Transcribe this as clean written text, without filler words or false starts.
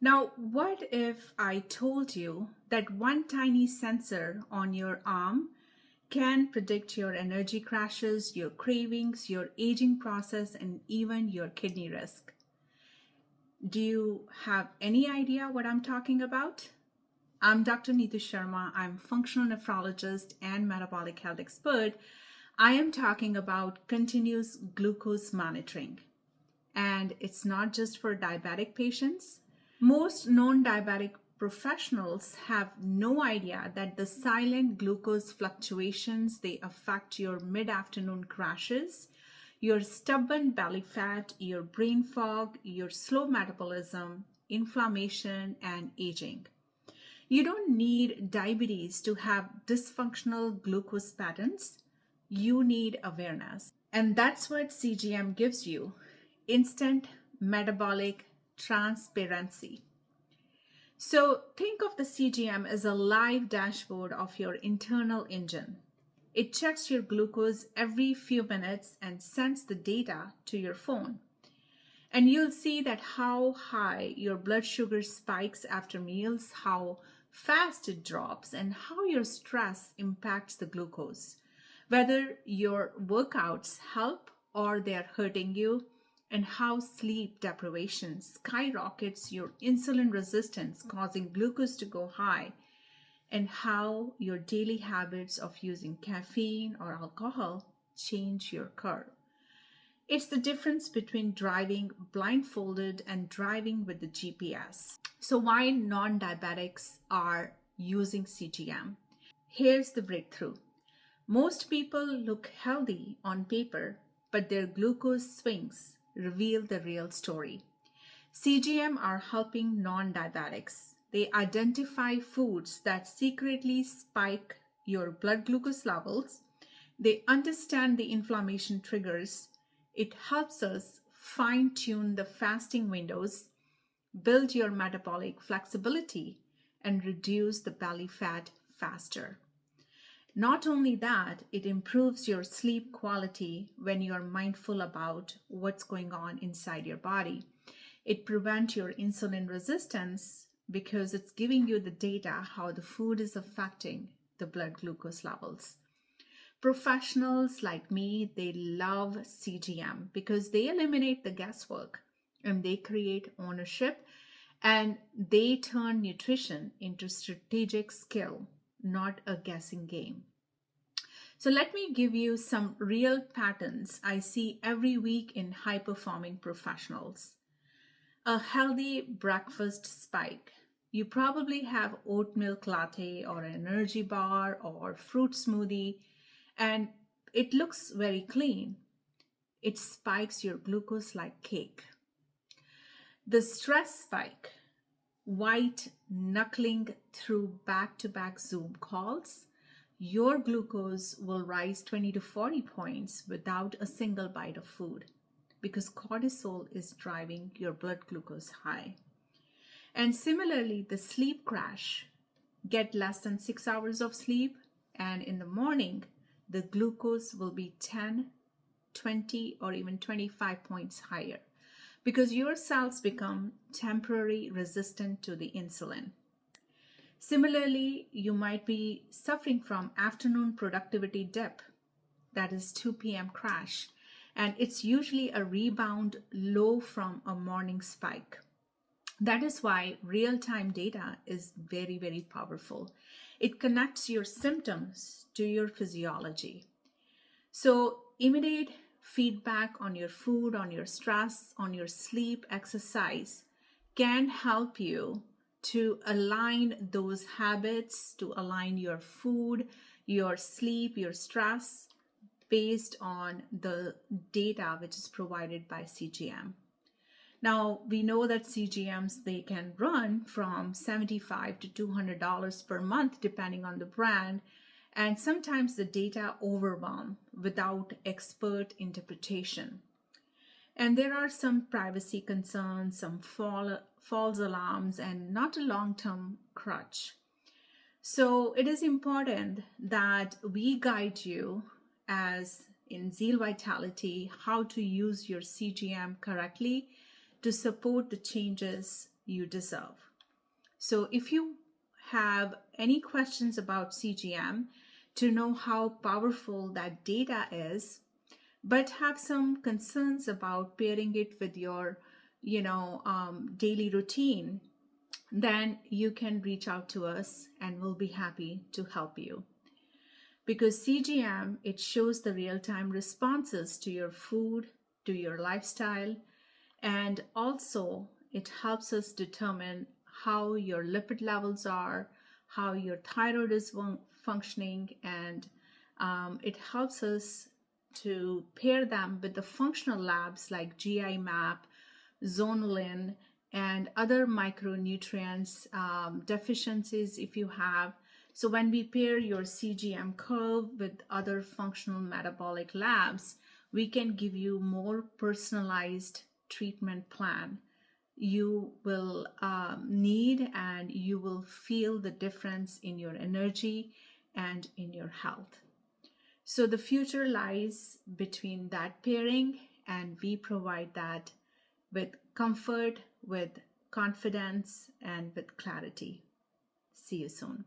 Now, what if I told you that one tiny sensor on your arm can predict your energy crashes, your cravings, your aging process, and even your kidney risk? Do you have any idea what I'm talking about? I'm Dr. Nitu Sharma. I'm functional nephrologist and metabolic health expert. I am talking about continuous glucose monitoring. And it's not just for diabetic patients. Most non-diabetic professionals have no idea that the silent glucose fluctuations, they affect your mid-afternoon crashes, your stubborn belly fat, your brain fog, your slow metabolism, inflammation, and aging. You don't need diabetes to have dysfunctional glucose patterns. You need awareness. And that's what CGM gives you: instant metabolic transparency. So think of the CGM as a live dashboard of your internal engine. It checks your glucose every few minutes and sends the data to your phone. And you'll see that how high your blood sugar spikes after meals, how fast it drops, and how your stress impacts the glucose. Whether your workouts help or they're hurting you, and how sleep deprivation skyrockets your insulin resistance, causing glucose to go high, and how your daily habits of using caffeine or alcohol change your curve. It's the difference between driving blindfolded and driving with the GPS. So, why non diabetics are using CGM? Here's the breakthrough. Most people look healthy on paper, but their glucose swings reveal the real story. CGM are helping non diabetics. They identify foods that secretly spike your blood glucose levels. They understand the inflammation triggers. It helps us fine tune the fasting windows, build your metabolic flexibility, and reduce the belly fat faster. Not only that, it improves your sleep quality when you're mindful about what's going on inside your body. It prevents your insulin resistance because it's giving you the data how the food is affecting the blood glucose levels. Professionals like me, they love CGM because they eliminate the guesswork and they create ownership, and they turn nutrition into strategic skill, not a guessing game. So let me give you some real patterns I see every week in high performing professionals. A healthy breakfast spike. You probably have oat milk latte or an energy bar or fruit smoothie, and it looks very clean. It spikes your glucose like cake. The stress spike. White knuckling through back-to-back Zoom calls. Your glucose will rise 20 to 40 points without a single bite of food because cortisol is driving your blood glucose high. And similarly, the sleep crash. Get less than 6 hours of sleep, and in the morning, the glucose will be 10, 20, or even 25 points higher because your cells become temporarily resistant to the insulin. Similarly, you might be suffering from afternoon productivity dip, that is 2 p.m. crash, and it's usually a rebound low from a morning spike. That is why real-time data is very, very powerful. It connects your symptoms to your physiology. So immediate feedback on your food, on your stress, on your sleep, exercise can help you to align those habits, to align your food, your sleep, your stress based on the data which is provided by CGM. Now, we know that CGMs, they can run from $75 to $200 per month depending on the brand, and sometimes the data overwhelm without expert interpretation. And there are some privacy concerns, some false alarms, and not a long-term crutch. So it is important that we guide you, as in Zealvitality, how to use your CGM correctly to support the changes you deserve. So if you have any questions about CGM, to know how powerful that data is, but have some concerns about pairing it with your daily routine, then you can reach out to us and we'll be happy to help you. Because CGM, it shows the real-time responses to your food, to your lifestyle, and also it helps us determine how your lipid levels are, how your thyroid is functioning, and it helps us to pair them with the functional labs like GI map, zonulin, and other micronutrients deficiencies if you have. So when we pair your CGM curve with other functional metabolic labs, we can give you more personalized treatment plan you will need, and you will feel the difference in your energy and in your health. So the future lies between that pairing, and we provide that with comfort, with confidence, and with clarity. See you soon.